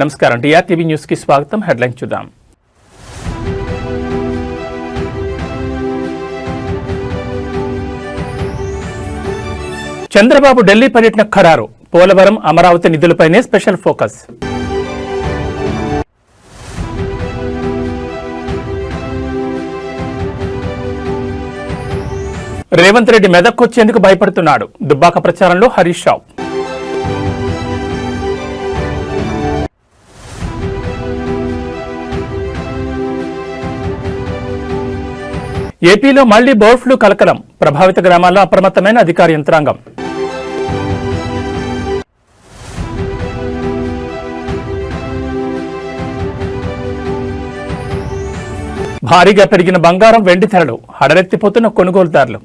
నమస్కారం. TRTV news కి స్వాగతం. హెడ్లైన్ చూద్దాం. చంద్రబాబు ఢిల్లీ పర్యటన ఖరారు. పోలవరం, అమరావతి నిధులపైనే స్పెషల్ ఫోకస్. రేవంత్ రెడ్డి మెదక్కొచ్చేందుకు భయపడుతున్నాడు. దుబ్బాక ప్రచారంలో హరీష్ రావు. ఏపీలో మళ్లీ బర్డ్ ఫ్లూ కలకలం. ప్రభావిత గ్రామాల్లో అప్రమత్తమైన అధికార యంత్రాంగం. భారీగా పెరిగిన బంగారం, వెండి ధరలు. హడలెత్తిపోతున్న కొనుగోలుదారులు.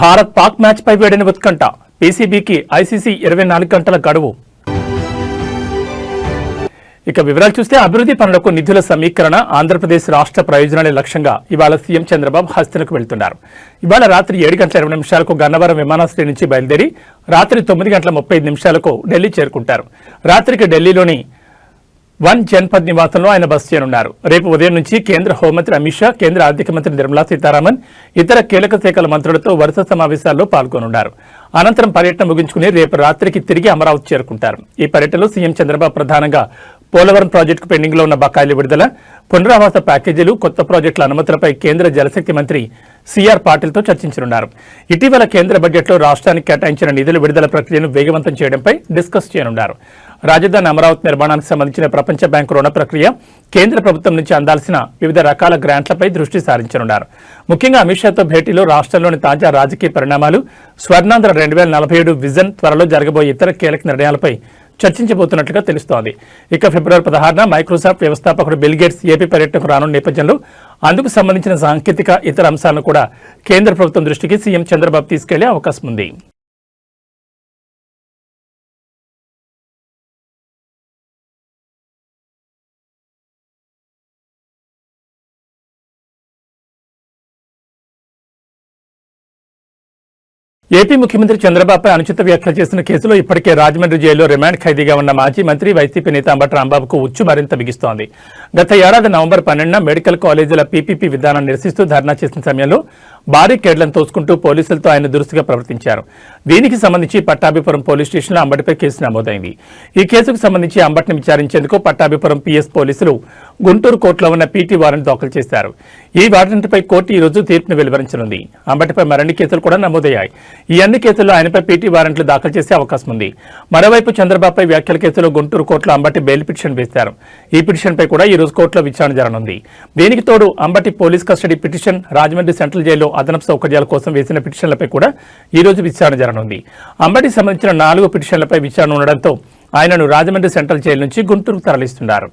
భారత్ పాక్ మ్యాచ్ పై వేడిన ఉత్కంఠ. పీసీబీకి ఐసీసీ 24 గంటల గడువు. ఇక వివరాలు చూస్తే, అభివృద్ధి పనులకు నిధుల సమీకరణ, ఆంధ్రప్రదేశ్ రాష్ట్ర ప్రయోజనాలే లక్ష్యంగా ఇవాళ సీఎం చంద్రబాబు హస్తనకు వెళ్తున్నారు. ఇవాళ రాత్రి 7:20 గన్నవరం విమానాశ్రయం నుంచి బయలుదేరి రాత్రి 9:35 ఢిల్లీ చేరుకుంటారు. రాత్రికి ఢిల్లీలోని వన్ జన్పద్ నివాసంలో ఆయన బస చేయనున్నారు. రేపు ఉదయం నుంచి కేంద్ర హోంమంత్రి అమిత్ షా, కేంద్ర ఆర్థిక మంత్రి నిర్మలా సీతారామన్, ఇతర కీలక శాఖల మంత్రులతో వరుస సమావేశాల్లో పాల్గొనున్నారు. అనంతరం పర్యటన ముగించుకుని రేపు రాత్రికి తిరిగి అమరావతి చేరుకుంటారు. ఈ పర్యటనలో సీఎం చంద్రబాబు ప్రధానంగా పోలవరం ప్రాజెక్టుకు పెండింగ్ లో ఉన్న బకాయిల విడుదల, పునరావాస ప్యాకేజీలు, కొత్త ప్రాజెక్టుల అనుమతులపై కేంద్ర జలశక్తి మంత్రి సిఆర్ పాటిల్తో చర్చించనున్నారు. ఇటీవల కేంద్ర బడ్జెట్లో రాష్ట్రానికి కేటాయించిన నిధుల విడుదల ప్రక్రియను వేగవంతం చేయడంపై డిస్కస్ చేయనున్నారు. రాజధాని అమరావతి నిర్మాణానికి సంబంధించిన ప్రపంచ బ్యాంకు రుణ ప్రక్రియ, కేంద్ర ప్రభుత్వం నుంచి అందాల్సిన వివిధ రకాల గ్రాంట్లపై దృష్టి సారించనున్నారు. ముఖ్యంగా అమిత్ షాతో భేటీలో రాష్ట్రంలోని తాజా రాజకీయ పరిణామాలు, స్వర్ణాంధ్ర 2047 విజన్, త్వరలో జరగబోయే ఇతర కీలక నిర్ణయాలపై చర్చించబోతున్నట్లుగా తెలుస్తోంది. ఇక ఫిబ్రవరి 16న మైక్రోసాఫ్ట్ వ్యవస్థాపకుడు బిల్ గేట్స్ ఏపీ పర్యటనకు రానున్న నేపథ్యంలో అందుకు సంబంధించిన సాంకేతిక ఇతర అంశాలను కూడా కేంద్ర ప్రభుత్వం దృష్టికి సీఎం చంద్రబాబు తీసుకెళ్లే అవకాశం ఉంది. ఏపీ ముఖ్యమంత్రి చంద్రబాబుపై అనుచిత వ్యాఖ్యలు చేసిన కేసులో ఇప్పటికే రాజమండ్రి జైల్లో రిమాండ్ ఖైదీగా ఉన్న మాజీ మంత్రి, వైసీపీ నేత అంబటి రాంబాబుకు ఉచ్చు మరింత బిగిస్తోంది. గత ఏడాది నవంబర్ 12న మెడికల్ కాలేజీల పీపీపీ విధానాన్ని నిరసిస్తూ ధర్నా చేసిన సమయంలో భారీ కేడ్లను తోసుకుంటూ పోలీసులతో ఆయన దురుసుగా ప్రవర్తించారు. దీనికి సంబంధించి పట్టాభిపురం పోలీస్ స్టేషన్లో అంబటిపై కేసు నమోదైంది. ఈ కేసుకు సంబంధించి అంబటిని విచారించేందుకు పట్టాభిపురం పీఎస్ పోలీసులు గుంటూరు కోర్టులో ఉన్న పీటీ వారెంట్ దాఖలు చేశారు. ఈ వారెంట్పై కోర్టు ఈ రోజు తీర్పును వెలువరించనుంది. అంబటిపై మరిన్ని కేసులు కూడా నమోదయ్యాయి. ఈ అన్ని కేసుల్లో ఆయనపై పీటీ వారెంట్లు దాఖలు చేసే అవకాశం ఉంది. మరోవైపు చంద్రబాబుపై వ్యాఖ్యల కేసులో గుంటూరు కోర్టులో అంబటి బెయిల్ పిటిషన్ వేశారు. ఈ పిటిషన్పై కూడా ఈ రోజు కోర్టులో విచారణ జరగనుంది. దీనికి తోడు Ambati police custody petition, Rajahmundry central జైల్లో అదనపు సౌకర్యాల కోసం వేసిన పిటిషన్లపై కూడా ఈ రోజు విచారణ జరగనుంది. అంబటికి సంబంధించిన 4 పిటిషన్లపై విచారణ ఉండడంతో ఆయనను రాజమండ్రి సెంట్రల్ జైలు నుంచి గుంటూరుకు తరలిస్తున్నారు.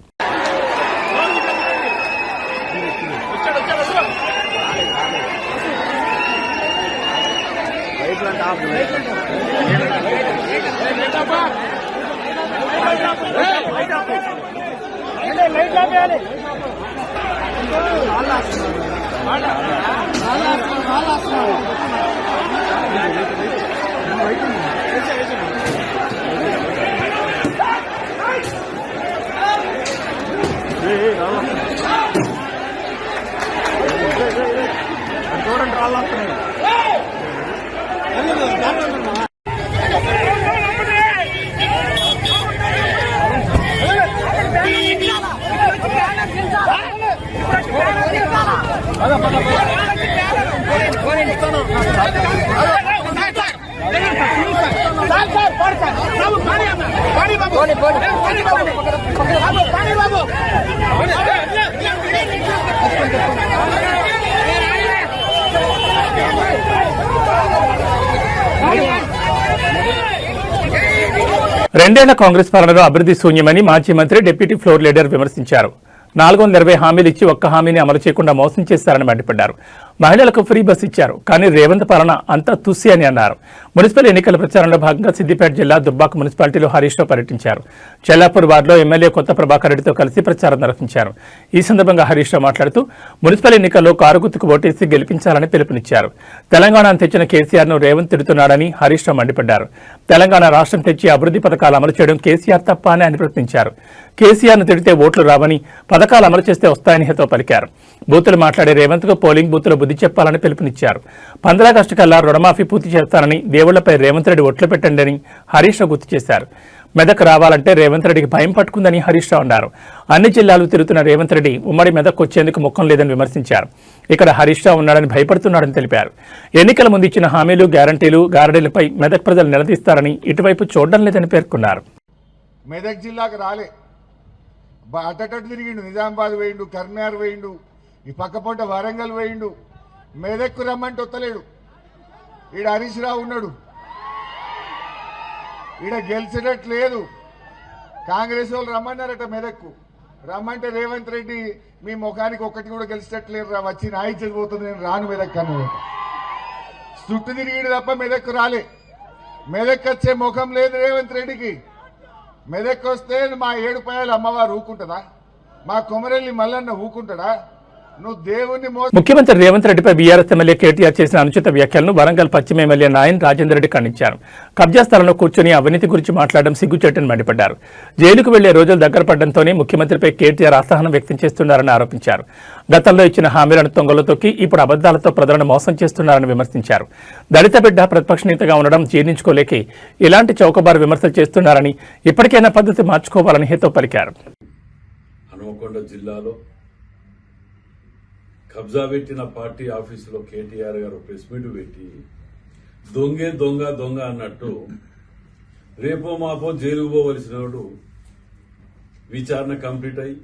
రెండేళ్ల కాంగ్రెస్ పాలనలో అభివృద్ధి శూన్యమని మాజీ మంత్రి, డిప్యూటీ ఫ్లోర్ లీడర్ విమర్శించారు. 420 హామీలు ఇచ్చి ఒక్క హామీని అమలు చేయకుండా మోసం చేశారని మండిపడ్డారు. మహిళలకు ఫ్రీ బస్ ఇచ్చారు, కానీ రేవంత్ పాలన అంతా తుస్సి అని అన్నారు. మున్సిపల్ ఎన్నికల ప్రచారంలో భాగంగా సిద్దిపేట జిల్లా దుబ్బాక మున్సిపాలిటీలో హరీష్ రావు పర్యటించారు. చెల్లాపూర్ వార్డులో ఎమ్మెల్యే కొత్త ప్రభాకర్ రెడ్డితో కలిసి ప్రచారం నిర్వహించారు. ఈ సందర్భంగా హరీష్ రావు మాట్లాడుతూ మున్సిపల్ ఎన్నికల్లో కారు గుర్తుకు ఓటేసి గెలిపించాలని పిలుపునిచ్చారు. తెలంగాణను తెచ్చిన కేసీఆర్ను రేవంత్ తిడుతున్నాడని హరీష్ రావు మండిపడ్డారు. తెలంగాణ రాష్ట్రం తెచ్చి అభివృద్ధి పథకాలు అమలు చేయడం కేసీఆర్ తప్ప అని ఆయన ప్రశ్నించారు. కేసీఆర్ను తిడితే ఓట్లు రావని, పథకాలు అమలు చేస్తే వస్తాయని హితవు పలికారు. బూతులు మాట్లాడే రేవంత్కు పోలింగ్ బూత్లో బుద్ధి చెప్పాలని పిలుపునిచ్చారు. 15 ఆగస్టు కల్లా రుణమాఫీ పూర్తి చేస్తానని, దేవుళ్లపై రేవంత్ రెడ్డి ఒట్లు పెట్టండి అని హరీష్ రావు గుర్తు చేశారు. మెదక్ రావాలంటే రేవంత్ రెడ్డికి భయం పట్టుకుందని హరీష్ రావు అన్నారు. అన్ని జిల్లాలు తిరుగుతున్న రేవంత్ రెడ్డి ఉమ్మడి మెదక్ వచ్చేందుకు ముఖం లేదని విమర్శించారు. ఇక్కడ హరీష్ రావు ఉన్నాడని భయపడుతున్నాడని తెలిపారు. ఎన్నికల ముందు ఇచ్చిన హామీలు, గ్యారంటీలు, గారడీలపై మెదక్ ప్రజలు నిలదీస్తారని, ఇటువైపు చూడడం లేదని పేర్కొన్నారు. మెదక్ జిల్లాకు రాలే, అటటు తిరిగిండు. నిజామాబాద్ వేయిండు, కర్నార్ వేయిండు, ఈ పక్కపొంట వరంగల్ వేయిండు. మెదక్కు రమ్మంటే వస్తలేడు. ఈడ హరీష్ రావు ఉన్నాడు, ఈడ గెలిచేటట్లేదు. కాంగ్రెస్ వాళ్ళు రమ్మన్నారట మెదక్కు. రమ్మంటే రేవంత్ రెడ్డి మీ ముఖానికి ఒక్కటి కూడా గెలిచేటట్లేదు రా, వచ్చి నాయిచ్చేది పోతుంది, నేను రాను మెదక్ అన్నాడు. చుట్టూ తిరిగిడు తప్ప మెదక్కు రాలే. మెదక్ వచ్చే ముఖం లేదు రేవంత్ రెడ్డికి. మెదక్ వస్తే మా ఏడుపాయల అమ్మవారు ఊకుంటుందా? మా కొమరెల్లి మల్లన్న ఊకుంటాడా? నువ్వు దేవుణ్ణి ముఖ్యమంత్రి రేవంత్ రెడ్డిపై బీఆర్ఎస్ ఎమ్మెల్యే కేటీఆర్ చేసిన అనుచిత వ్యాఖ్యలను వరంగల్ పశ్చిమ ఎమ్మెల్యే నాయన్ రాజేందర్ రెడ్డి ఖండించారు. కబ్జా స్థలంలో కూర్చొని అవినీతి గురించి మాట్లాడడం సిగ్గుచేటని మండిపడ్డారు. జైలుకు వెళ్లే రోజులు దగ్గర పడడంతోనే ముఖ్యమంత్రిపై కేటీఆర్ అసహనం వ్యక్తం చేస్తున్నారని ఆరోపించారు. గతంలో ఇచ్చిన హామీలను తొంగలో తొక్కి ఇప్పుడు అబద్దాలతో ప్రజలను మోసం చేస్తున్నారని విమర్శించారు. దళిత బిడ్డ ప్రతిపక్ష నేతగా ఉండడం జీర్ణించుకోలేక ఇలాంటి చౌకబారు విమర్శలు చేస్తున్నారని, ఇప్పటికైనా పద్ధతి మార్చుకోవాలని హితవు పలికారు. హనుమకొండ జిల్లాలో కబ్జా పెట్టిన పార్టీ ఆఫీసులో కేటీఆర్ గారు ప్రెస్ మీట్ పెట్టి దొంగే దొంగ దొంగ అన్నట్టు రేపో మాపో జైలుకు పోవలసినోడు విచారణ కంప్లీట్ అయ్యి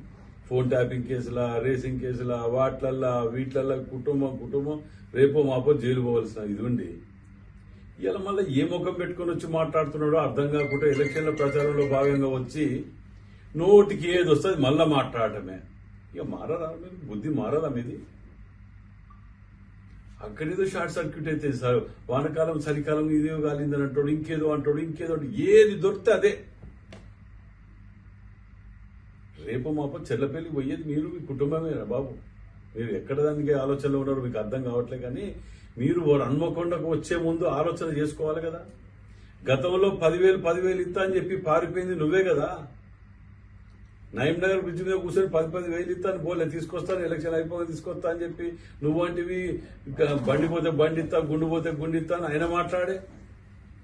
ఫోన్ ట్యాపింగ్ కేసుల, రేసింగ్ కేసుల, వాట్లల్లా వీట్లల్లా కుటుంబం రేపో మాపో జైలు పోవలసిన ఇది ఉండి ఇలా మళ్ళీ ఏ ముఖం పెట్టుకుని వచ్చి మాట్లాడుతున్నాడో అర్థం కాకుండా ఎలక్షన్ల ప్రచారంలో భాగంగా వచ్చి నోటికి ఏది వస్తుంది మళ్ళా మాట్లాడటమే. ఇక మారదా మీరు? బుద్ధి మారదా మీది? అక్కడేదో షార్ట్ సర్క్యూట్ అయితే సార్, వానకాలం చలికాలం ఇదే కాలిందని అంటాడు, ఇంకేదో అంటాడు, ఏది దొరికితే అదే. రేపు మాపో చెల్లపల్లి పోయేది మీరు, మీ కుటుంబమేనా బాబు? మీరు ఎక్కడ దానికి ఆలోచనలో ఉన్నారో మీకు అర్థం కావట్లే. కానీ మీరు హన్మకొండకు వచ్చే ముందు ఆలోచన చేసుకోవాలి కదా. గతంలో 10,000 ఇస్తా అని చెప్పి పారిపోయింది నువ్వే కదా. నగర్ బ్రిడ్జ్ మీద కూర్చొని 10,000 ఇస్తాను, పోలే తీసుకొస్తాను, ఎలక్షన్ అయిపోయి తీసుకొస్తా అని చెప్పి నువ్వంటివి బండి పోతే బండి ఇస్తా, గుండు పోతే గుండు ఇస్తా అని ఆయన మాట్లాడే.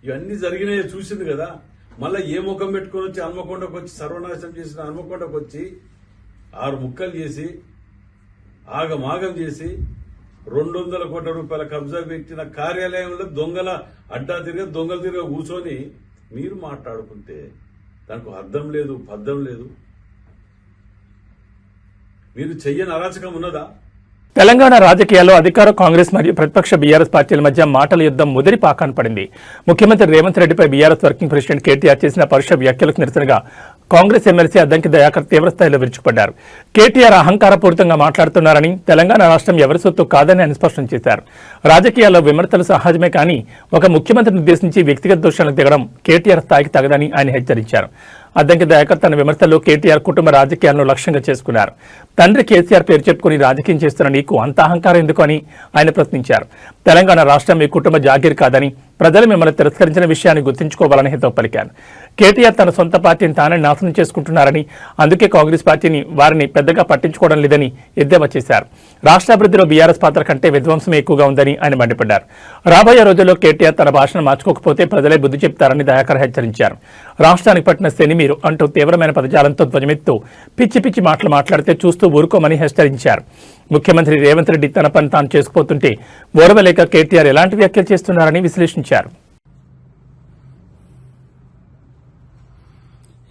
ఇవన్నీ జరిగినాయి చూసింది కదా. మళ్ళీ ఏ ముఖం పెట్టుకుని వచ్చి హన్మకొండకు వచ్చి సర్వనాశనం చేసిన హన్మకొండకు వచ్చి 6 ముక్కలు చేసి ఆగమాగం చేసి 200 కోట్ల రూపాయల కబ్జా పెట్టిన కార్యాలయంలో దొంగల అడ్డా దొంగలు తిరిగా కూర్చొని మీరు మాట్లాడుకుంటే దానికి అర్థం లేదు, పద్ధం లేదు. మీరు చెయ్యని అరాచకం ఉన్నదా? తెలంగాణ రాజకీయాల్లో అధికార కాంగ్రెస్ మరియు ప్రతిపక్ష బీఆర్ఎస్ పార్టీల మధ్య మాటల యుద్ధం ముదిరి పాకాన పడింది. ముఖ్యమంత్రి రేవంత్ రెడ్డిపై బీఆర్ఎస్ వర్కింగ్ ప్రెసిడెంట్ కేటీఆర్ చేసిన పరుష వ్యాఖ్యలకు నిరసనగా కాంగ్రెస్ ఎమ్మెల్సీ అద్దంకి దయాకర్ తీవ్రస్థాయిలో విరుచుకుపడ్డారు. కేటీఆర్ అహంకారపూరితంగా మాట్లాడుతున్నారని, తెలంగాణ రాష్ట్రం ఎవరి సొత్తు కాదని ఆయన స్పష్టం చేశారు. రాజకీయాల్లో విమర్శలు సహజమే కానీ ఒక ముఖ్యమంత్రిని ఉద్దేశించి వ్యక్తిగత దోషాలకు దిగడం కేటీఆర్ స్థాయికి తగదని ఆయన హెచ్చరించారు. అద్దంకి దయాకర్ తన విమర్శల్లో కేటీఆర్ కుటుంబ రాజకీయాలను లక్ష్యంగా చేసుకున్నారు. తండ్రి కేసీఆర్ పేరు చెప్పుకుని రాజకీయం చేస్తున్న నీకు అంత అహంకారం ఎందుకు అని ఆయన ప్రశ్నించారు. తెలంగాణ రాష్ట్రం మీ కుటుంబ జాగీర్ కాదని, ప్రజలు మిమ్మల్ని తిరస్కరించిన విషయాన్ని గుర్తుంచుకోవాలని హితవు పలికారు. కేటీఆర్ తన సొంత పార్టీని తానే నాశనం చేసుకుంటున్నారని, అందుకే కాంగ్రెస్ పార్టీని వారిని పెద్దగా పట్టించుకోవడం లేదని ఎద్దేవా చేశారు. రాష్ట్రాభివృద్ధిలో బీఆర్ఎస్ పాత్ర కంటే విధ్వంసమే ఎక్కువగా ఉందని ఆయన మండిపడ్డారు. రాబోయే రోజుల్లో కేటీఆర్ తన భాషను మార్చుకోకపోతే ప్రజలే బుద్ధి చెప్తారని దయాకర్ హెచ్చరించారు. రాష్ట్రానికి పట్టిన శని మీరు అంటూ తీవ్రమైన పదజాలంతో ధ్వజమెత్తు పిచ్చి పిచ్చి మాటలు మాట్లాడితే చూస్తూ ఊరుకోమని హెచ్చరించారు. ముఖ్యమంత్రి రేవంత్ రెడ్డి తన పని తాను చేసుకుపోతుంటే ఓర్వలేక కేటీఆర్ ఎలాంటి వ్యాఖ్యలు చేస్తున్నారని విశ్లేషించారు.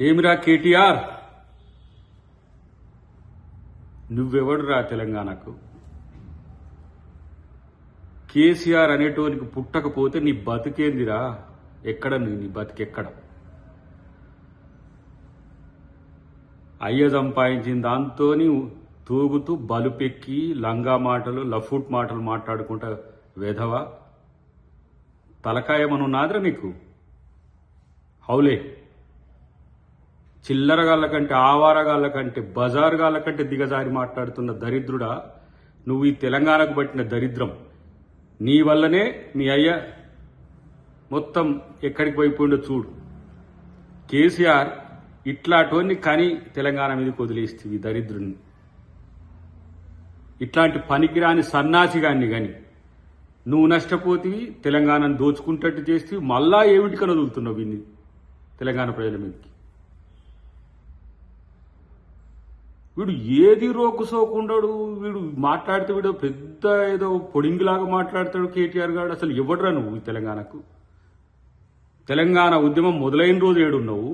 ఏమిరా కేటీఆర్, నువ్వెవడురా తెలంగాణకు? కేసీఆర్ అనేటోనికి పుట్టకపోతే నీ బతికేందిరా? ఎక్కడ నీ బతికెక్కడ? అయ్య సంపాదించిన దాంతో తూగుతూ బలుపెక్కి లంగా మాటలు లఫూట్ మాటలు మాట్లాడుకుంటా వేధవా తలకాయమనున్నాదిరా నీకు? హౌలే చిల్లరగాళ్ళ కంటే ఆవారగాళ్ళ కంటే బజారుగాళ్ళ కంటే దిగజారి మాట్లాడుతున్న దరిద్రుడా నువ్వు. ఈ తెలంగాణకు పట్టిన దరిద్రం నీ వల్లనే మీ అయ్య మొత్తం ఎక్కడికి పోయిపోయిండో చూడు. కేసీఆర్ ఇట్లాంటివన్నీ కానీ తెలంగాణ మీదకి వదిలేస్తుంది దరిద్రుని. ఇట్లాంటి పనికిరాని సన్నాసిగాన్ని కానీ నువ్వు నష్టపోతివి, తెలంగాణను దోచుకుంటట్టు చేస్తే మళ్ళా ఏమిటికని వదులుతున్నావు వీడిని తెలంగాణ ప్రజల మీదకి. వీడు ఏది రోకుసోకుండాడు, వీడు మాట్లాడితే వీడు పెద్ద ఏదో పొడింగిలాగా మాట్లాడతాడు కేటీఆర్ గారు. అసలు ఎవడరా నువ్వు తెలంగాణకు? తెలంగాణ ఉద్యమం మొదలైన రోజు ఏడున్నావు?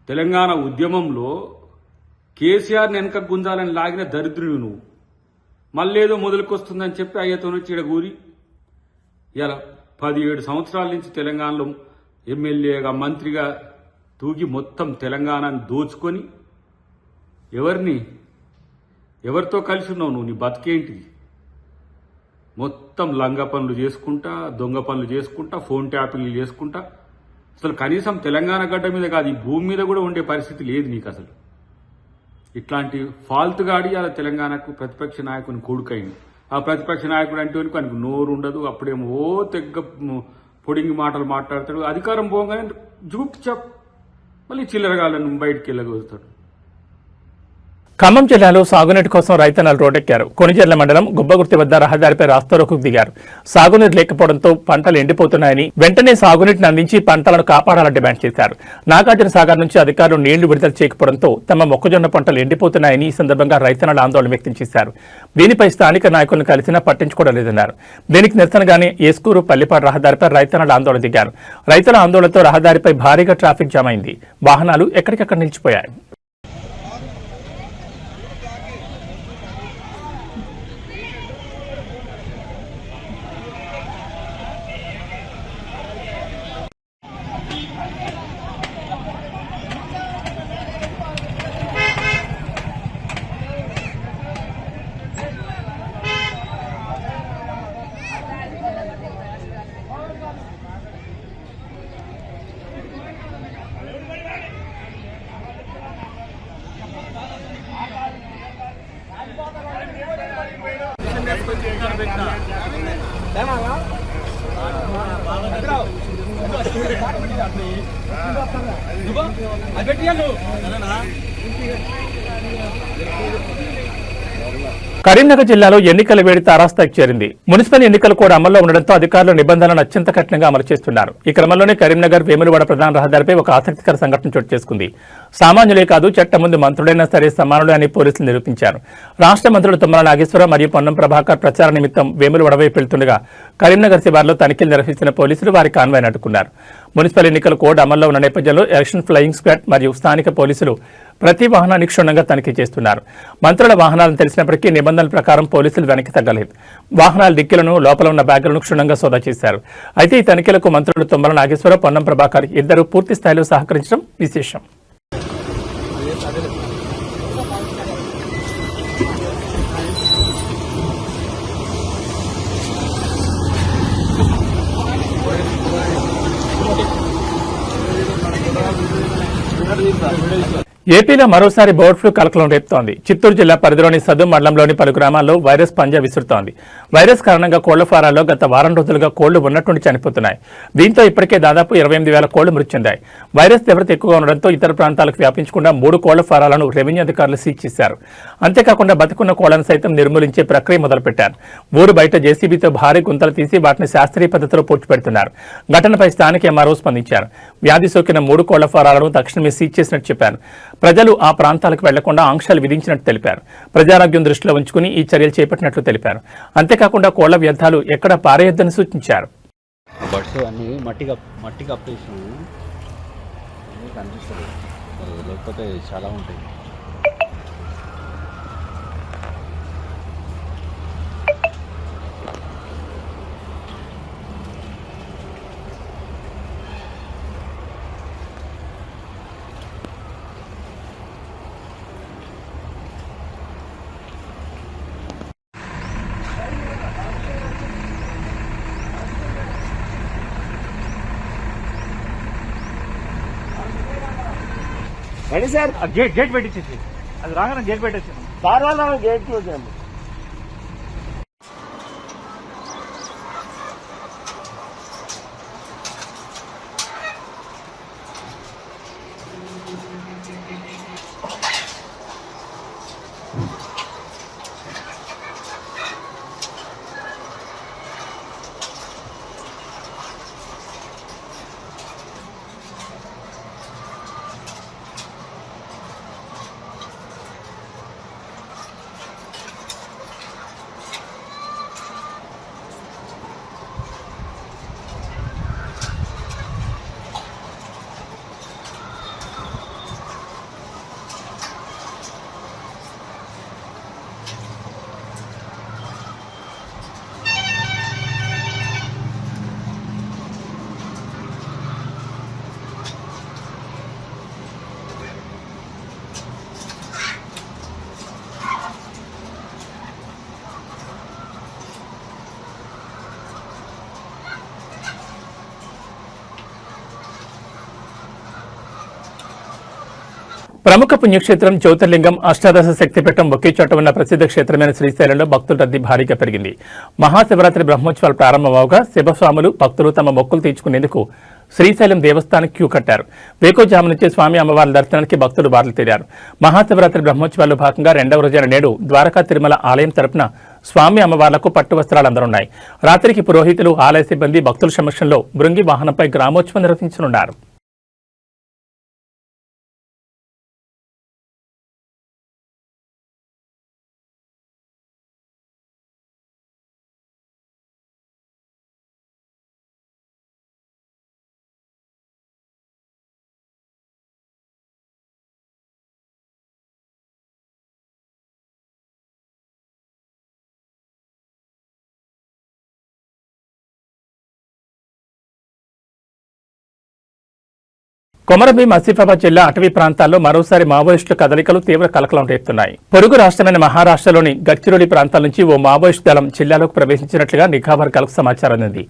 తెలంగాణ ఉద్యమంలో కేసీఆర్ని వెనక గుంజాలని లాగిన దరిద్రుడు నువ్వు. మళ్ళేదో మొదలుకొస్తుందని చెప్పి అయ్యతోనూ చీడగూరి ఇలా 17 సంవత్సరాల నుంచి తెలంగాణలో ఎమ్మెల్యేగా మంత్రిగా తూగి మొత్తం తెలంగాణను దోచుకొని ఎవరితో కలిసి ఉన్నావు నువ్వు? నీ బతికేంటిది? మొత్తం లంగ పనులు చేసుకుంటా, దొంగ పనులు చేసుకుంటా, ఫోన్ ట్యాపింగ్లు చేసుకుంటా. అసలు కనీసం తెలంగాణ గడ్డ మీద కాదు, ఈ భూమి మీద కూడా ఉండే పరిస్థితి లేదు నీకు అసలు. ఇట్లాంటి ఫాల్తు గాడి అలా తెలంగాణకు ప్రతిపక్ష నాయకుని కొడుకైంది. ఆ ప్రతిపక్ష నాయకుడు అంటే ఆయనకు నోరు ఉండదు. అప్పుడేమో తెగ్గ పొడింగి మాటలు మాట్లాడతాడు. అధికారం పోగానే జూప్ చప్ మళ్ళీ చిల్లరగాళ్ళను బయటికి వెళ్ళగలుగుతాడు. ఖమ్మం జిల్లాలో సాగునీటి కోసం రైతన్నలు రోడ్డెక్కారు. కొణిజర్ల మండలం గుబ్బగుర్తి వద్ద రహదారిపై రాస్తారోకోకు దిగారు. సాగునీరు లేకపోవడంతో పంటలు ఎండిపోతున్నాయని వెంటనే సాగునీటిని అందించి పంటలను కాపాడాలని డిమాండ్ చేశారు. నాగార్జున సాగర్ నుంచి అధికారులు నీళ్లు విడుదల చేయకపోవడంతో తమ మొక్కజొన్న పంటలు ఎండిపోతున్నాయని ఈ సందర్భంగా రైతన్నలు ఆందోళన వ్యక్తం చేశారు. దీనిపై స్థానిక నాయకులను కలిసినా పట్టించుకోవడం లేదన్నారు. దీనికి నిరసనగానే ఏస్కూరు పల్లిపాడు రహదారిపై రైతన్నలు ఆందోళన దిగారు. రైతుల ఆందోళనతో రహదారిపై భారీగా ట్రాఫిక్ జామ్ అయింది. వాహనాలు ఎక్కడికక్కడ నిలిచిపోయాయి. కరీంనగర్ జిల్లాలో ఎన్నికల వేడి తారాస్థాయికి చేరింది. మున్సిపల్ ఎన్నికలు కూడా అమల్లో ఉండడంతో అధికారులు నిబంధనలను అత్యంత కఠినంగా అమలు చేస్తున్నారు. ఈ క్రమంలోనే కరీంనగర్ వేములవాడ ప్రధాన రహదారిపై ఒక ఆసక్తికర సంఘటన చోటు చేసుకుంది. సామాన్యులే కాదు, చట్టం ముందు మంత్రులైనా సరే సమానులే అని పోలీసులు నిరూపించారు. రాష్ట్ర మంత్రులు తుమ్మల నాగేశ్వరరావు మరియు పొన్నం ప్రభాకర్ ప్రచార నిమిత్తం వేములవాడ వైపు వెళ్తుండగా కరీంనగర్ శివార్లో తనిఖీలు నిర్వహిస్తున్న పోలీసులు వారి కాన్వాయ్ని అడ్డుకున్నారు. మున్సిపల్ ఎన్నికల కోడ్ అమల్లో ఉన్న నేపథ్యంలో ఎలక్షన్ ఫ్లయింగ్ స్క్వాడ్ మరియు స్థానిక పోలీసులు ప్రతి వాహనాన్ని క్షుణ్ణంగా తనిఖీ చేస్తున్నారు. మంత్రుల వాహనాలను తెలిసినప్పటికీ నిబంధనల ప్రకారం పోలీసులు వెనక్కి తగ్గలేదు. వాహనాల డిక్కీలను, లోపల ఉన్న బ్యాగులను క్షుణ్ణంగా సోదా చేశారు. అయితే ఈ తనిఖీలకు మంత్రులు తుమ్మల నాగేశ్వరరావు, పొన్నం ప్రభాకర్ ఇద్దరు పూర్తి స్థాయిలో సహకరించడం విశేషం. ఏపీలో మరోసారి బర్డ్ ఫ్లూ కలకలం రేపుతోంది. చిత్తూరు జిల్లా పరిధిలోని సదు మండలంలోని పలు గ్రామాల్లో వైరస్ పంజా విసురుతోంది. వైరస్ కారణంగా కోళ్ల ఫారాల్లో గత వారం రోజులుగా కోళ్లు ఉన్నట్టుండి చనిపోతున్నాయి. దీంతో ఇప్పటికే దాదాపు 28,000 కోళ్లు మృతి చెందాయి. వైరస్ తీవ్రత ఎక్కువగా ఉండడంతో ఇతర ప్రాంతాలకు వ్యాపించకుండా 3 కోళ్ల ఫారాలను రెవెన్యూ అధికారులు సీజ్ చేశారు. అంతేకాకుండా బతికున్న కోళ్లను సైతం నిర్మూలించే ప్రక్రియ మొదలుపెట్టారు. ఊరు బయట జేసీబీతో భారీ గుంతలు తీసి వాటిని శాస్త్రీయ పద్ధతిలో పూడ్చిపెడుతున్నారు. ఘటనపై స్థానిక ఎంఆర్ఓ స్పందించారు. వ్యాధి సోకిన 3 కోళ్ల ఫారాలను తక్షణమే సీజ్ చేసినట్టు చెప్పారు. ప్రజలు ఆ ప్రాంతాలకు వెళ్లకుండా ఆంక్షలు విధించినట్టు తెలిపారు. ప్రజారోగ్యం దృష్టిలో ఉంచుకుని ఈ చర్యలు చేపట్టినట్లు తెలిపారు. అంతేకాకుండా కోళ్ల వ్యర్థాలు ఎక్కడ పారేయొద్దని సూచించారు. బడ్స్ అన్ని మట్టి కప్పేసినాము కనిపిస్తుంది, లేకపోతే చాలా ఉంటాయి. Ready sir. గేట్ పెట్టించేసి అది రాగానే గేట్ పెట్టేసాను. సార్ వాళ్ళు గేట్ చూసాను. ప్రముఖ పుణ్యక్షేత్రం జ్యోతిర్లింగం అష్టాదశ శక్తిపీఠం ఒకే చోట ఉన్న ప్రసిద్ధ క్షేత్రమైన శ్రీశైలంలో భక్తుల రద్దీ భారీగా పెరిగింది. మహాశివరాత్రి బ్రహ్మోత్సవాలు ప్రారంభమవగా శివస్వాములు భక్తులు తమ మొక్కులు తీర్చుకునేందుకు శ్రీశైలం దేవస్థానం క్యూ కట్టారు. వేకోజాము నుంచి స్వామి అమ్మవార్ల దర్శనానికి భక్తులు బారులు తీరారు. మహాశివరాత్రి బ్రహ్మోత్సవాల్లో భాగంగా రెండవ రోజైన నేడు ద్వారకా తిరుమల ఆలయం తరపున స్వామి అమ్మవార్లకు పట్టు వస్త్రాలు అందనున్నాయి. రాత్రికి పురోహితులు, ఆలయ సిబ్బంది భక్తుల సమక్షంలో బృంగి వాహనంపై గ్రామోత్సవం నిర్వహించనున్నారు. కొమరంభీం ఆసిఫాబాద్ జిల్లా అటవీ ప్రాంతాల్లో మరోసారి మావోయిస్టుల కదలికలు తీవ్ర కలకలం రేపుతున్నాయి. పొరుగు రాష్ట్రమైన మహారాష్ట్రలోని గడ్చిరోలి ప్రాంతాల నుంచి ఓ మావోయిస్టు దళం జిల్లాలోకి ప్రవేశించినట్లుగా నిఘా వర్గాలకు సమాచారం అందింది.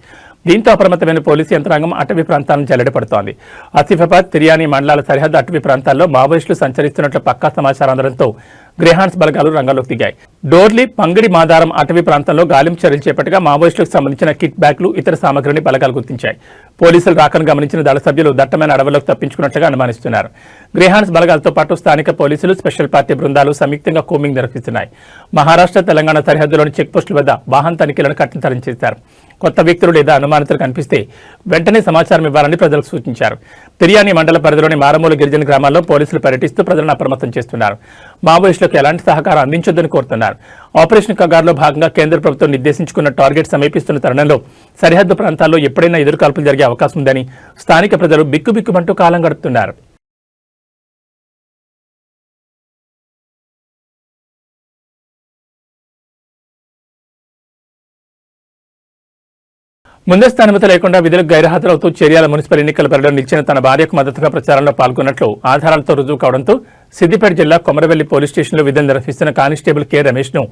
దీంతో అప్రమత్తమైన పోలీసు యంత్రాంగం అటవీ ప్రాంతాలను జల్లెడపడుతోంది. ఆసిఫాబాద్, తిర్యానీ మండలాల సరిహద్దు అటవీ ప్రాంతాల్లో మావోయిస్టులు సంచరిస్తున్నట్లు పక్కా సమాచారం అందడంతో గ్రేహాన్స్ బలగాలు రంగంలోకి దిగాయి. డోర్లీ, పంగిడి మాదారం అటవీ ప్రాంతంలో గాలింపు చర్యలు చేపట్టగా మావోయిస్టులకు సంబంధించిన కిట్ బ్యాగ్లు, ఇతర సామగ్రిని బలగాలు గుర్తించాయి. పోలీసులు రాకను గమనించిన దళ సభ్యులు దట్టమైన అడవులకు తప్పించుకున్నట్లుగా అనుమానిస్తున్నారు. గ్రేహాన్స్ బలగాలతో పాటు స్థానిక పోలీసులు, స్పెషల్ పార్టీ బృందాలు సంయుక్తంగా కోమింగ్ నిర్వహిస్తున్నాయి. మహారాష్ట్ర, తెలంగాణ సరిహద్దులోని చెక్పోస్టుల వద్ద వాహన తనిఖీలను కఠినతరం చేశారు. కొత్త వ్యక్తులు లేదా అనుమానితులు కనిపిస్తే వెంటనే సమాచారం ఇవ్వాలని ప్రజలకు సూచించారు. తిర్యానీ మండల పరిధిలోని మారమూల గిరిజన గ్రామాల్లో పోలీసులు పర్యటిస్తూ ప్రజలను అప్రమత్తం చేస్తున్నారు. మావోయిస్టులకు ఎలాంటి సహకారం అందించొద్దని కోరుతున్నారు. ఆపరేషన్ కగార్లో భాగంగా కేంద్ర ప్రభుత్వం నిర్దేశించుకున్న టార్గెట్ సమీపిస్తున్న తరుణంలో సరిహద్దు ప్రాంతాల్లో ఎప్పుడైనా ఎదురుకాల్పులు జరిగే అవకాశం ఉందని స్థానిక ప్రజలు బిక్కుబిక్కుమంటూ కాలం గడుపుతున్నారు. ముందస్తు అనుమతి లేకుండా విధులకు గైర్హాజరవుతూ చర్యాల మున్సిపల్ ఎన్నికల బరిలో నిలిచిన తన భార్యకు మద్దతుగా ప్రచారంలో పాల్గొన్నట్లు ఆధారాలతో రుజువు కావడంతో సిద్దిపేట జిల్లా కొమరవెల్లి పోలీస్ స్టేషన్లో విధులు నిర్వహిస్తున్న కానిస్టేబుల్ కె రమేష్ ను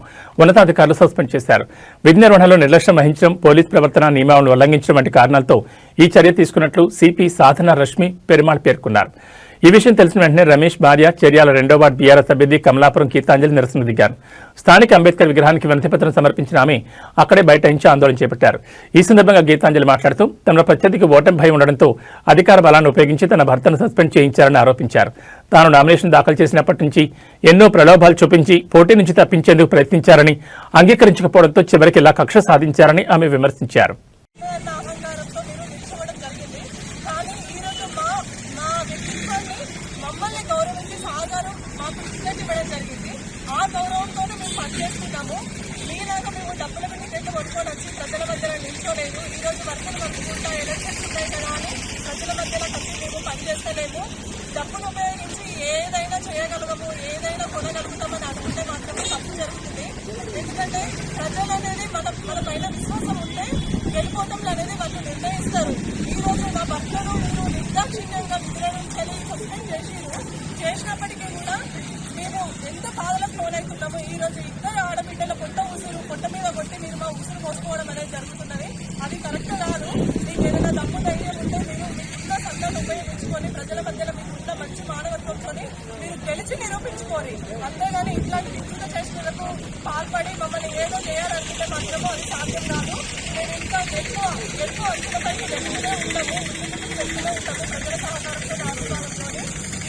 ఉన్నతాధికారులు సస్పెండ్ చేశారు. విధి నిర్వహణలో నిర్లక్ష్యం వహించడం, పోలీస్ ప్రవర్తన నియమాలను ఉల్లంఘించడం వంటి కారణాలతో ఈ చర్య తీసుకున్నట్లు సిపి సాధన రష్మి పెరుమాళ్ పేర్కొన్నారు. ఈ విషయం తెలిసిన వెంటనే రమేష్ భార్య చర్యాల 2వ వార్డు బీఆర్ఎస్ అభ్యర్థి కమలాపురం గీతాంజలి నిరసన దిగారు. స్థానిక అంబేద్కర్ విగ్రహానికి వినతిపత్రం సమర్పించిన ఆమె అక్కడే బైఠాయించి ఆందోళన చేపట్టారు. ఈ సందర్భంగా గీతాంజలి మాట్లాడుతూ తమ ప్రత్యర్థికి ఓటమి భయం ఉండడంతో అధికార బలాన్ని ఉపయోగించి తన భర్తను సస్పెండ్ చేయించారని ఆరోపించారు. తాను నామినేషన్ దాఖలు చేసినప్పటి నుంచి ఎన్నో ప్రలోభాలు చూపించి పోటీ నుంచి తప్పించేందుకు ప్రయత్నించారని, అంగీకరించకపోవడంతో చివరికి ఇలా కక్ష సాధించారని ఆమె విమర్శించారు. ప్రజల మధ్యలో నిల్చోలేదు. ఈ రోజు వరకు మనకుంటా ఎలక్షన్స్ ఉన్నాయి కదా అని ప్రజల మధ్యలో కలిసి మేము పనిచేస్తలేము. డబ్బును ఉపయోగించి ఏదైనా చేయగలగము, ఏదైనా కొనగలుగుతామని అనుకుంటే మాత్రమే తప్పు జరుగుతుంది. ఎందుకంటే ప్రజలు అనేది మన పైన విశ్వాసం ఉంటే గెలిపోవటంలో అనేది వాళ్ళు నిర్ణయిస్తారు. ఈ రోజు నా భర్తను మీరు నిర్దాక్షిణ్యంగా విధుల నుంచి సస్పెండ్ చేసినప్పటికీ కూడా మేము ఎంత బాధలకు లోనవుతున్నాము. ఈ రోజు ఇద్దరు ఆడబిడ్డల పొట్ట మీద కొట్టి మీరు మా ఉసురు పోసుకోవడం అనేది జరుగుతున్నది. అది కరెక్ట్ కాదు. మీకు ఏదైనా దమ్ము ధైర్యం ఉంటే మీరు మీకున్న సంఘాన్ని ఉపయోగించుకొని ప్రజల మధ్యలో మీకున్న మంచి మానవత్వంతో కోరి, అంతేగాని ఇట్లాంటి వికృత చేష్టలకు పాల్పడి మమ్మల్ని ఏదో చేయాలనుకుంటే మాత్రము అది సాధ్యం కాదు. మేము ఇంకా ఎక్కువ అంచులపైకి వెళ్తూనే ఉంటాము, ముందుకు వెళ్తూనే ఉంటాము ప్రజల సహకారంతో నాలుగుతో.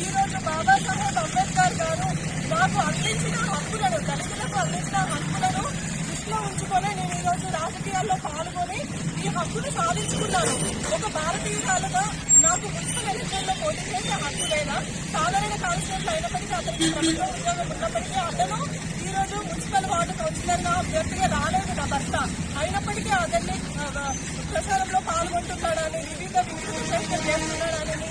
ఈ రోజు బాబాసాహెబ్ అంబేద్కర్ గారు మాకు అందించిన హక్కులను, దళితులకు అందించిన హక్కులను దృష్టిలో ఉంచుకొని నేను ఈ రోజు రాజకీయాల్లో పాల్గొని ఈ హక్కును సాధించుకున్నాను. ఒక భారతీయురాలుగా నాకు మున్సిపల్ ఎలక్షన్లో పోటీ చేసే హక్కు లేదా, సాధారణ కాన్స్టిట్యూన్సీ అయినప్పటికీ అతనికి ప్రభుత్వ ఉద్యోగం ఉన్నప్పటికీ అతను ఈ రోజు మున్సిపల్ వార్డు కౌన్సిలర్ గా అభ్యర్థిగా రాలేదు నా భర్త. అయినప్పటికీ అతన్ని ప్రచారంలో పాల్గొంటున్నాడని, వివిధ చేష్టలు చేస్తున్నాడని నేను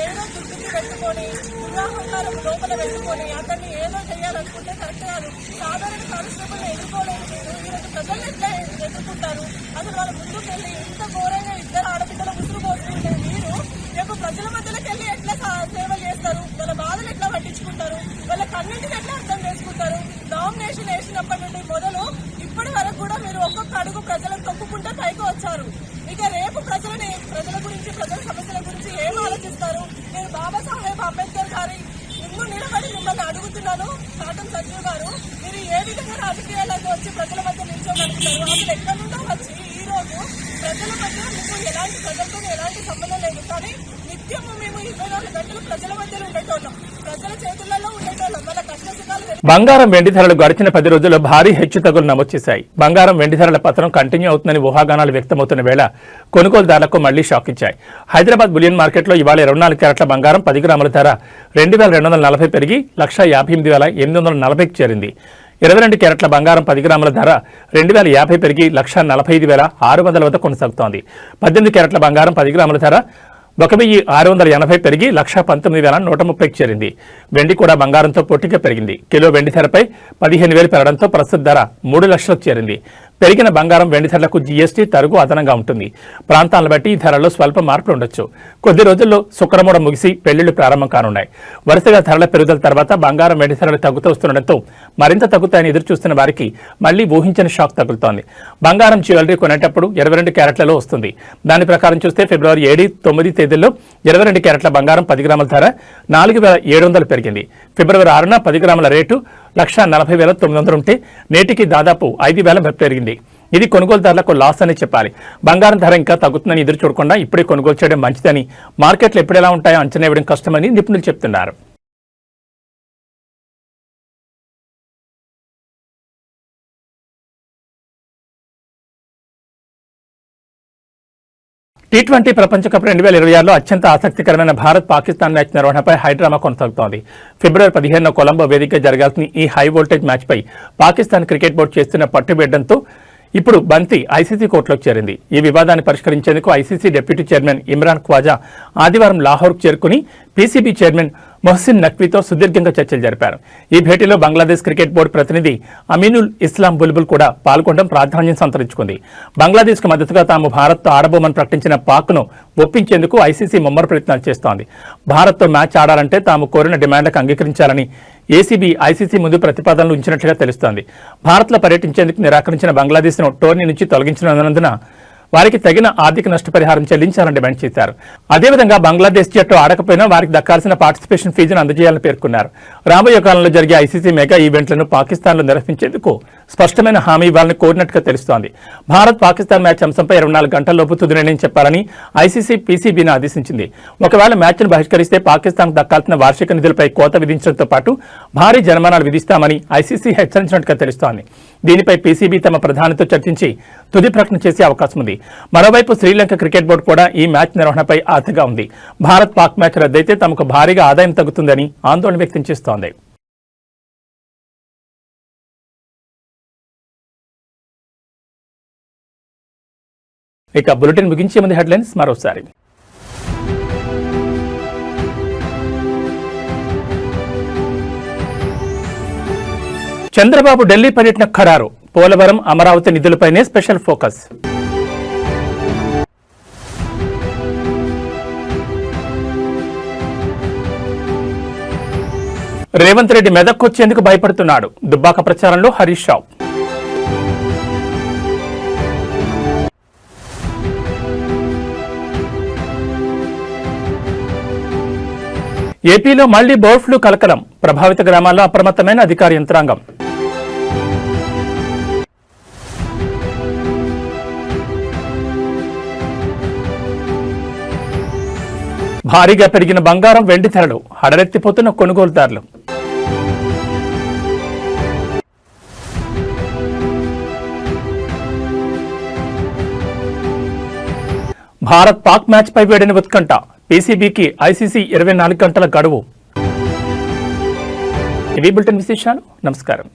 ఏదో దుర్బుద్ధి పెట్టుకొని ఉదాహరణలు లోపల పెట్టుకొని అతన్ని ఏదో చేయాలనుకుంటే కరెక్ట్ కాదు. సాధారణ కానిస్టేబుల్ ఎదుర్కోలేదు నేను. ఈరోజు ప్రజలు ఎట్లా ఎదుర్కొంటారు? అసలు వాళ్ళ ముందుకు వెళ్ళి ఇంత ఘోరంగా ఇద్దరు ఆడపిల్లలు ఉసురు పోస్తుంటే మీరు రేపు ప్రజల మధ్యలోకి వెళ్ళి ఎట్లా సేవలు చేస్తారు? వాళ్ళ బాధలు ఎట్లా పట్టించుకుంటారు? వాళ్ళ కన్నింటిని ఎట్లా అర్థం చేసుకుంటారు? నామినేషన్ వేసినప్పటి నుండి మొదలు ఇప్పటి వరకు కూడా మీరు ఒక్కొక్క అడుగు ప్రజలను తొక్కుకుంటే పైకి వచ్చారు. ఇక రేపు ప్రజల గురించి, ప్రజల సమస్యల గురించి ఏం ఆలోచిస్తారు? నేను బాబాసాహెబ్ అంబేద్కర్ గారి ముందు నిలబడి మిమ్మల్ని అడుగుతున్నాను, కాటన్ సంజీవ్ గారు, మీరు ఏ విధంగా రాజకీయాలకు వచ్చి ప్రజల మధ్య నిల్చోగలుగుతారు? అసలు ఎక్కడి నుండో వచ్చి ఈ రోజు ప్రజల మధ్య మీకు ప్రజలతో ఎలాంటి సంబంధం లేదు, కానీ నిత్యము మేము 24 గంటలు ప్రజల మధ్యలో ఉండేటోళ్ళం, ప్రజల చేతులలో ఉండేటోళ్ళం. వాళ్ళ కష్టసుఖాలు బంగారం వెండి ధరలు గడిచిన 10 రోజుల్లో భారీ హెచ్చుతగ్గులు నమోదు చేశాయి. బంగారం వెండి ధరల పతనం కంటిన్యూ అవుతుందని ఊహాగానాలు వ్యక్తమవుతున్న వేళ కొనుగోలుదారులకు మళ్లీ షాక్ ఇచ్చాయి. హైదరాబాద్ బులియన్ మార్కెట్లో ఇవాళ 24 క్యారెట్ల బంగారం 10 గ్రాముల ధర 2240 పెరిగి 158,840కి చేరింది. 22 క్యారెట్ల బంగారం 10 గ్రాముల ధర 2050 పెరిగి 145,600 వద్ద కొనసాగుతోంది. 18 క్యారెట్ల బంగారం 10 గ్రాముల ధర 1,680 పెరిగి 119,130కి చేరింది. వెండి కూడా బంగారంతో పోటీగా పెరిగింది. కిలో వెండి ధరపై 15,000 పెరగడంతో ప్రస్తుత ధర 3 లక్షలకు చేరింది. పెరిగిన బంగారం వెండి ధరలకు జీఎస్టీ తరుగు అదనంగా ఉంటుంది. ప్రాంతాలను బట్టి ఈ ధరల్లో స్వల్ప మార్పులు ఉండొచ్చు. కొద్ది రోజుల్లో శుక్రమూడ ముగిసి పెళ్లిళ్లు ప్రారంభం కానున్నాయి. వరుసగా ధరల పెరుగుదల తర్వాత బంగారం వెండి ధరలు తగ్గుతూ వస్తుండటంతో మరింత తగ్గుతాయని ఎదురు చూస్తున్న వారికి మళ్లీ ఊహించని షాక్ తగులుతోంది. బంగారం జ్యువెలరీ కొనేటప్పుడు 22 క్యారెట్లలో వస్తుంది. దాని ప్రకారం చూస్తే ఫిబ్రవరి 7, 9 తేదీల్లో 22 క్యారెట్ల బంగారం 10 గ్రాముల ధర 4,700 పెరిగింది. ఫిబ్రవరి 6న 10 గ్రాముల రేటు 1,40,900 ఉంటే నేటికి దాదాపు 5,000 పెరిగింది. ఇది కొనుగోలుదారులకు లాస్ అని చెప్పాలి. బంగారం ధర ఇంకా తగ్గుతుందని ఎదురు చూడకుండా ఇప్పుడే కొనుగోలు చేయడం మంచిదని, మార్కెట్లు ఎప్పుడు ఎలా ఉంటాయో అంచనా వేయడం కష్టమని నిపుణులు చెప్తున్నారు. T20 ప్రపంచ కప్ 2026లో అత్యంత ఆసక్తికరమైన భారత్ పాకిస్తాన్ మ్యాచ్ నిర్వహణపై హైడ్రామా కొనసాగుతోంది. ఫిబ్రవరి 15న కొలంబో వేదికగా జరగాల్సిన ఈ హై వోల్టేజ్ మ్యాచ్పై పాకిస్తాన్ క్రికెట్ బోర్డు చేస్తున్న పట్టుబిడ్డంతో ఇప్పుడు బంతి ఐసీసీ కోర్టులోకి చేరింది. ఈ వివాదాన్ని పరిష్కరించేందుకు ICC deputy chairman Imran Khwaja ఆదివారం లాహోర్కు చేరుకుని పీసీబీ చైర్మన్ మొహసిన్ నఖ్వీతో సుదీర్ఘంగా చర్చలు జరిపారు. ఈ భేటీలో బంగ్లాదేశ్ క్రికెట్ బోర్డు ప్రతినిధి అమీనుల్ ఇస్లాం బుల్బుల్ కూడా పాల్గొనడం ప్రాధాన్యం సంతరించుకుంది. బంగ్లాదేశ్కు మద్దతుగా తాము భారత్తో ఆడబోమని ప్రకటించిన పాక్ను ఒప్పించేందుకు ఐసీసీ ముమ్మర ప్రయత్నాలు చేస్తోంది. భారత్తో మ్యాచ్ ఆడాలంటే తాము కోరిన డిమాండ్లకు అంగీకరించాలని ఏసీబీ ఐసీసీ ముందు ప్రతిపాదనలు ఉంచినట్లుగా తెలుస్తోంది. భారత్లో పర్యటించేందుకు నిరాకరించిన బంగ్లాదేశ్ను టోర్నీ నుంచి తొలగించినందున వారికి తగిన ఆర్థిక నష్టపరిహారం చెల్లించాలని డిమాండ్ చేశారు. అదేవిధంగా బంగ్లాదేశ్ జట్టు ఆడకపోయినా వారికి దక్కాల్సిన పార్టిసిపేషన్ ఫీజును అందజేయాలని పేర్కొన్నారు. రాబోయే కాలంలో జరిగే ఐసీసీ మెగా ఈవెంట్లను పాకిస్తాన్లో నిర్వహించేందుకు స్పష్టమైన హామీ ఇవ్వాలని కోరినట్టుగా తెలుస్తోంది. భారత్ పాకిస్తాన్ మ్యాచ్ అంశంపై 24 గంటల్లోపు తుది నిర్ణయం చెప్పాలని ఐసీసీ పీసీబీని ఆదేశించింది. ఒకవేళ మ్యాచ్ను బహిష్కరిస్తే పాకిస్తాన్కు దక్కాల్సిన వార్షిక నిధులపై కోత విధించడంతో పాటు భారీ జరిమానాలు విధిస్తామని ఐసీసీ హెచ్చరించినట్టుగా తెలుస్తోంది. దీనిపై పీసీబీ తమ ప్రధానితో చర్చించి తుది ప్రకటన చేసే అవకాశం ఉంది. మరోవైపు శ్రీలంక క్రికెట్ బోర్డు కూడా ఈ మ్యాచ్ నిర్వహణపై ఆతగా ఉంది. భారత్ పాక్ మ్యాచ్ రద్దయితే తమకు భారీగా ఆదాయం తగ్గుతుందని ఆందోళన వ్యక్తం చేస్తోంది. ఇక బులెటిన్ ముగించే ముందు హెడ్లైన్స్ మరోసారి. చంద్రబాబు ఢిల్లీ పర్యటన ఖరారు. పోలవరం, అమరావతి నిధులపైనే స్పెషల్ ఫోకస్. రేవంత్ రెడ్డి మెదక్కొచ్చేందుకు భయపడుతున్నాడు. దుబ్బాక ప్రచారంలో హరీష్ రావు. ఏపీలో మళ్లీ బర్డ్ ఫ్లూ కలకలం, ప్రభావిత గ్రామాల్లో అప్రమత్తమైన అధికార యంత్రాంగం. భారీగా పెరిగిన బంగారం, వెండి ధరలు, హడలెత్తిపోతున్న కొనుగోలుదారులు. భారత్ పాక్ మ్యాచ్ పై వేడిన ఉత్కంఠ, పీసీబీకి ఐసీసీ 24 గంటల గడువు. ఇవి బులెటిన్ విశేషాలు. నమస్కారం.